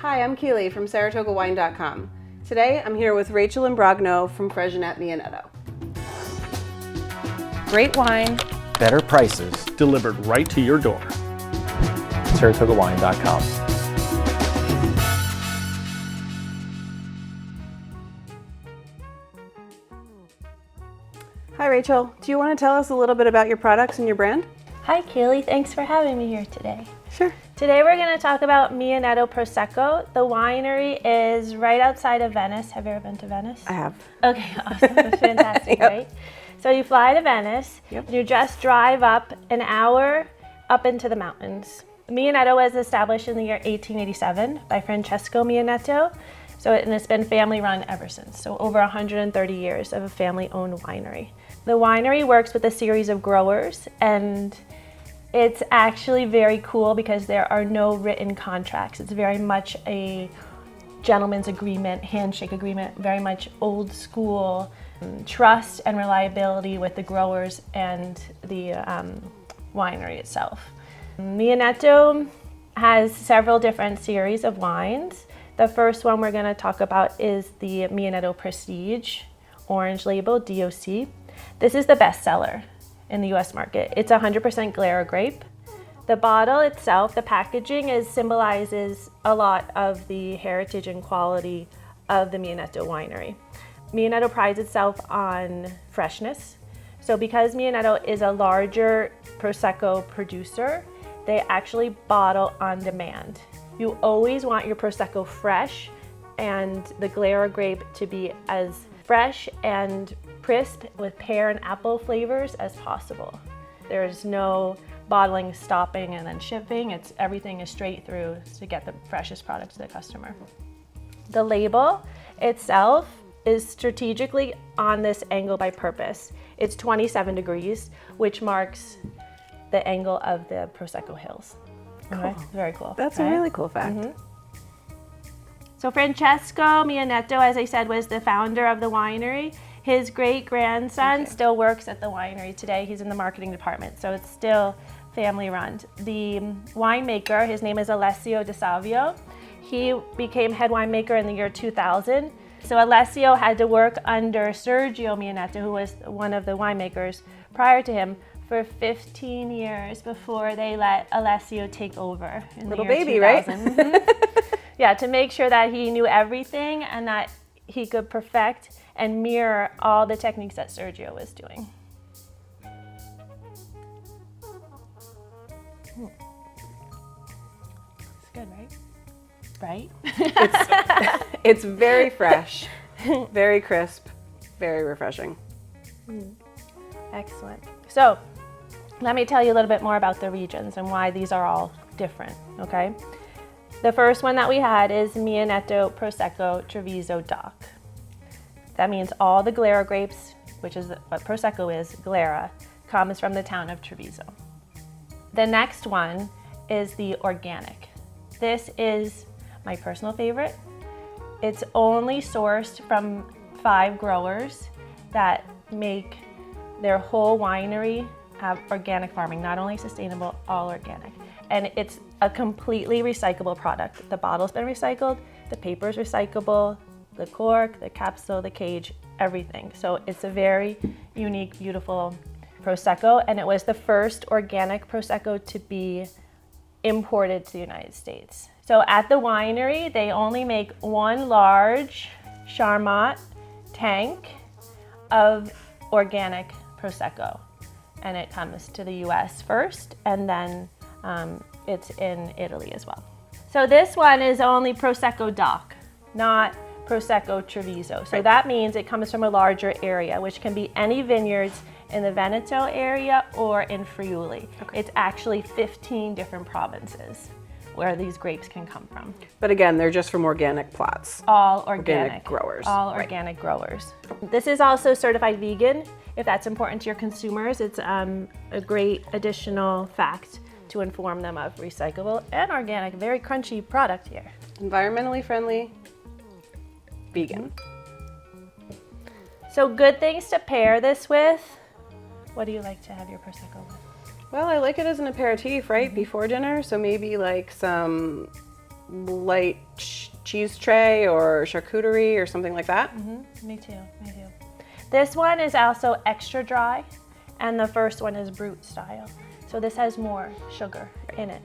Hi, I'm Keely from SaratogaWine.com. Today I'm here with Rachel Imbrogno from Mionetto. Great wine, better prices, delivered right to your door. SaratogaWine.com. Hi Rachel, do you want to tell us a little bit about your products and your brand? Hi Keely, thanks for having me here today. Sure. Today we're going to talk about Mionetto Prosecco. The winery is right outside of Venice. Have you ever been to Venice? I have. Okay, awesome. That's fantastic, Yep. right? So you fly to Venice, Yep. you just drive up an hour up into the mountains. Mionetto was established in the year 1887 by Francesco Mionetto. And it's been family run ever since. So over 130 years of a family owned winery. The winery works with a series of growers, and it's actually very cool because there are no written contracts. It's very much a gentleman's agreement, handshake agreement, very much old school trust and reliability with the growers and the winery itself. Mionetto has several different series of wines. The first one we're going to talk about is the Mionetto Prestige Orange Label DOC. This is the best seller in the US market. It's 100% Glera grape. The bottle itself, the packaging symbolizes a lot of the heritage and quality of the Mionetto winery. Mionetto prides itself on freshness. So because Mionetto is a larger Prosecco producer, they actually bottle on demand. You always want your Prosecco fresh and the Glera grape to be as fresh and crisp with pear and apple flavors as possible. There's no bottling, stopping, and then shipping. Everything is straight through to get the freshest product to the customer. The label itself is strategically on this angle by purpose. It's 27 degrees, which marks the angle of the Prosecco hills. Cool. Okay? Very cool. That's right? a really cool fact. Mm-hmm. So Francesco Mionetto, as I said, was the founder of the winery. His great-grandson still works at the winery today. He's in the marketing department, so it's still family run. The winemaker, his name is Alessio De Savio. He became head winemaker in the year 2000. So Alessio had to work under Sergio Mionetto, who was one of the winemakers prior to him, for 15 years before they let Alessio take over in the Little year baby, 2000. right? Mm-hmm. Yeah, to make sure that he knew everything and that he could perfect and mirror all the techniques that Sergio was doing. It's good, right? Right? It's very fresh, very crisp, very refreshing. Excellent. So let me tell you a little bit more about the regions and why these are all different, okay? The first one that we had is Mionetto Prosecco Treviso DOC. That means all the Glera grapes, which is what Prosecco is, Glera, comes from the town of Treviso. The next one is the organic. This is my personal favorite. It's only sourced from 5 growers that make their whole winery have organic farming, not only sustainable, all organic. And it's a completely recyclable product. The bottle's been recycled, the paper's recyclable, the cork, the capsule, the cage, everything. So it's a very unique, beautiful Prosecco, and it was the first organic Prosecco to be imported to the United States. So at the winery, they only make one large Charmat tank of organic Prosecco, and it comes to the US first, and then it's in Italy as well. So this one is only Prosecco DOC, not Prosecco Treviso. So that means it comes from a larger area, which can be any vineyards in the Veneto area or in Friuli. Okay. It's actually 15 different provinces where these grapes can come from. But again, they're just from organic plots. All organic growers. All organic growers. This is also certified vegan. If that's important to your consumers, it's a great additional fact to inform them of recyclable and organic, very crunchy product here. Environmentally friendly, vegan. So good things to pair this with. What do you like to have your Prosecco with? Well, I like it as an aperitif, right? Before dinner, so maybe like some light cheese tray or charcuterie or something like that. Me too. This one is also extra dry, and the first one is brut style. So this has more sugar in it.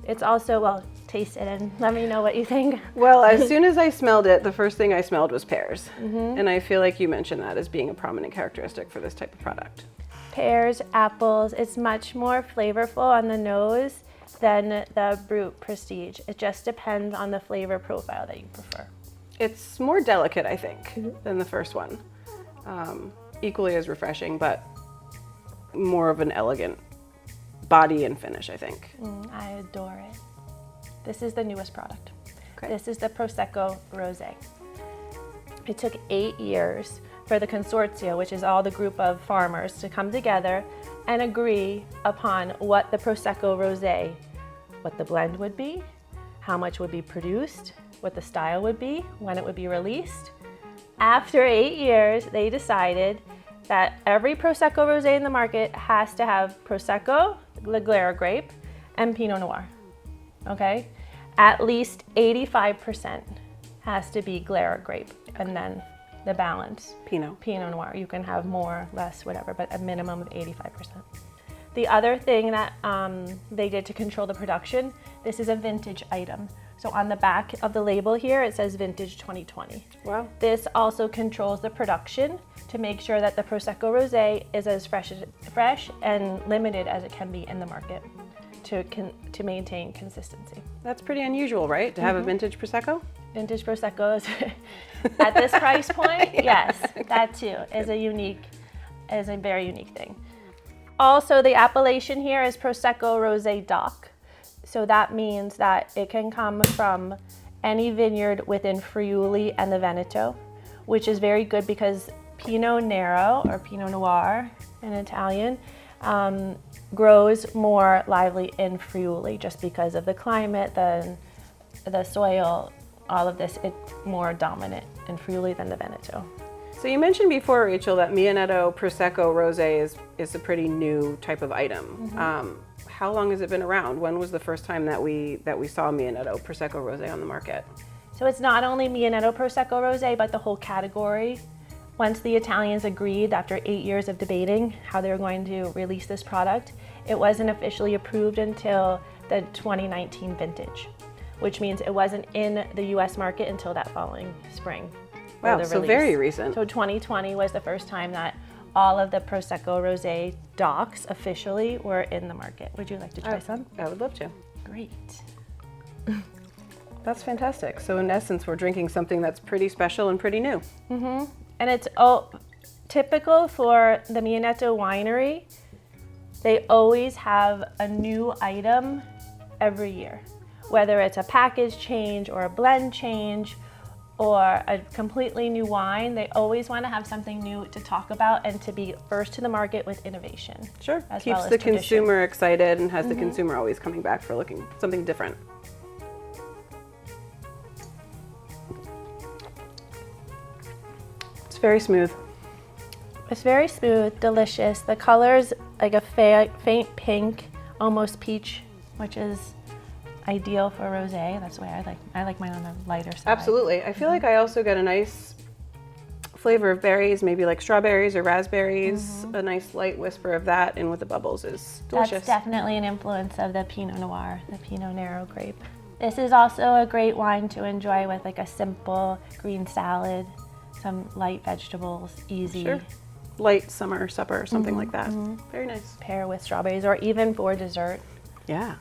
It's also, well, taste it and let me know what you think. Well, as soon as I smelled it, the first thing I smelled was pears. And I feel like you mentioned that as being a prominent characteristic for this type of product. Pears, apples, it's much more flavorful on the nose than the Brut Prestige. It just depends on the flavor profile that you prefer. It's more delicate, I think, than the first one. Equally as refreshing, but more of an elegant body and finish, I think. I adore it. This is the newest product. Okay. This is the Prosecco Rose. It took 8 years for the consortia, which is all the group of farmers, to come together and agree upon what the Prosecco Rose, what the blend would be, how much would be produced, what the style would be, when it would be released. After 8 years, they decided that every Prosecco Rose in the market has to have Prosecco, the Glera grape, and Pinot Noir, okay? At least 85% has to be Glera grape, and then the balance, Pinot Noir. You can have more, less, whatever, but a minimum of 85%. The other thing that they did to control the production, this is a vintage item. So on the back of the label here, it says vintage 2020. Wow. This also controls the production to make sure that the Prosecco Rose is as fresh and limited as it can be in the market to maintain consistency. That's pretty unusual, right? To have a vintage Prosecco? Vintage Prosecco's at this price point, yes, that too is a very unique thing. Also, the appellation here is Prosecco Rose DOC. So that means that it can come from any vineyard within Friuli and the Veneto, which is very good because Pinot Nero, or Pinot Noir in Italian, grows more lively in Friuli just because of the climate, the soil, all of this. It's more dominant in Friuli than the Veneto. So you mentioned before, Rachel, that Mionetto Prosecco Rose is a pretty new type of item. How long has it been around? When was the first time that we saw Mionetto Prosecco Rose on the market? So it's not only Mionetto Prosecco Rose, but the whole category. Once the Italians agreed, after 8 years of debating how they were going to release this product, it wasn't officially approved until the 2019 vintage, which means it wasn't in the US market until that following spring. Wow, so very recent. So 2020 was the first time that all of the Prosecco Rose DOCs officially were in the market. Would you like to try some? I would love to. Great. That's fantastic. So in essence, we're drinking something that's pretty special and pretty new. And it's typical for the Mionetto winery. They always have a new item every year, whether it's a package change or a blend change or a completely new wine. They always want to have something new to talk about and to be first to the market with innovation. Sure, as keeps well as the tradition. consumer excited and has the consumer always coming back for looking something different. It's very smooth. It's very smooth, delicious. The color's like a faint pink, almost peach, which is ideal for rosé. That's the way I like mine on the lighter side. Absolutely. I feel like I also get a nice flavor of berries, maybe like strawberries or raspberries. A nice light whisper of that, and with the bubbles is delicious. That's definitely an influence of the Pinot Noir, the Pinot Nero grape. This is also a great wine to enjoy with like a simple green salad, some light vegetables, easy. Sure. Light summer supper or something like that. Very nice. Pair with strawberries or even for dessert. Yeah.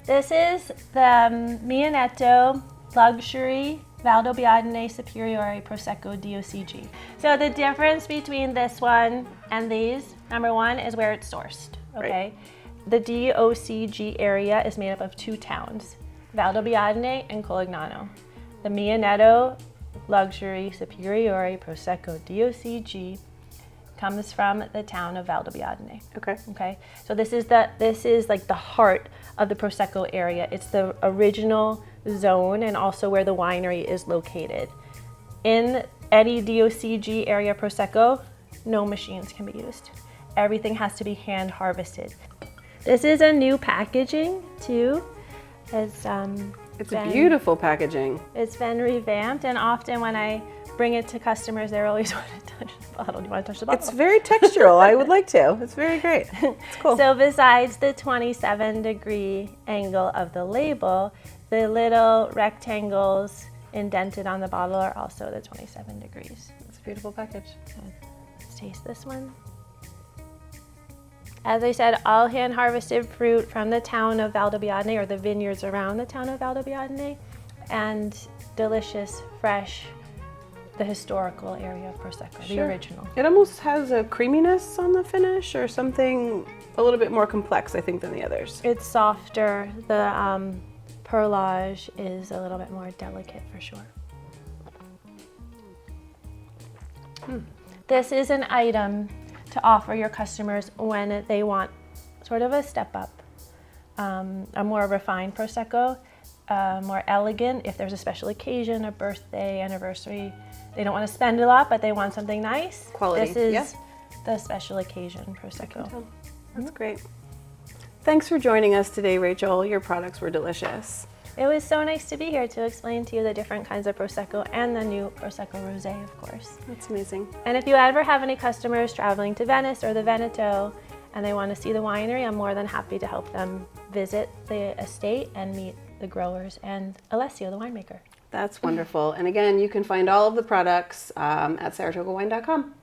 This is the Mionetto Luxury Valdobbiadene Superiore Prosecco DOCG. So the difference between this one and these, number one, is where it's sourced, okay? Right. The DOCG area is made up of 2 towns, Valdobbiadene and Colignano. The Mionetto Luxury Superiore Prosecco DOCG comes from the town of Valdobbiadene. Okay. So this is like the heart of the Prosecco area. It's the original zone and also where the winery is located. In any DOCG area Prosecco, no machines can be used. Everything has to be hand harvested. This is a new packaging too. It's It's beautiful packaging. It's been revamped, and often when I bring it to customers, they're always want to touch the bottle. Do you want to touch the bottle? It's very textural. I would like to. It's very great. It's cool. So besides the 27-degree angle of the label, the little rectangles indented on the bottle are also the 27 degrees. It's a beautiful package. Let's taste this one. As I said, all hand-harvested fruit from the town of Valdobbiadene, or the vineyards around the town of Valdobbiadene, and delicious, fresh, the historical area of Prosecco, the original. It almost has a creaminess on the finish, or something a little bit more complex, I think, than the others. It's softer. The perlage is a little bit more delicate for sure. This is an item to offer your customers when they want sort of a step up, a more refined Prosecco, more elegant if there's a special occasion, a birthday, anniversary. They don't want to spend a lot, but they want something nice. Quality. This is the special occasion Prosecco. That's great. Thanks for joining us today, Rachel. Your products were delicious. It was so nice to be here to explain to you the different kinds of Prosecco and the new Prosecco Rose, of course. That's amazing. And if you ever have any customers traveling to Venice or the Veneto and they want to see the winery, I'm more than happy to help them visit the estate and meet the growers and Alessio, the winemaker. That's wonderful. And again, you can find all of the products at saratogawine.com.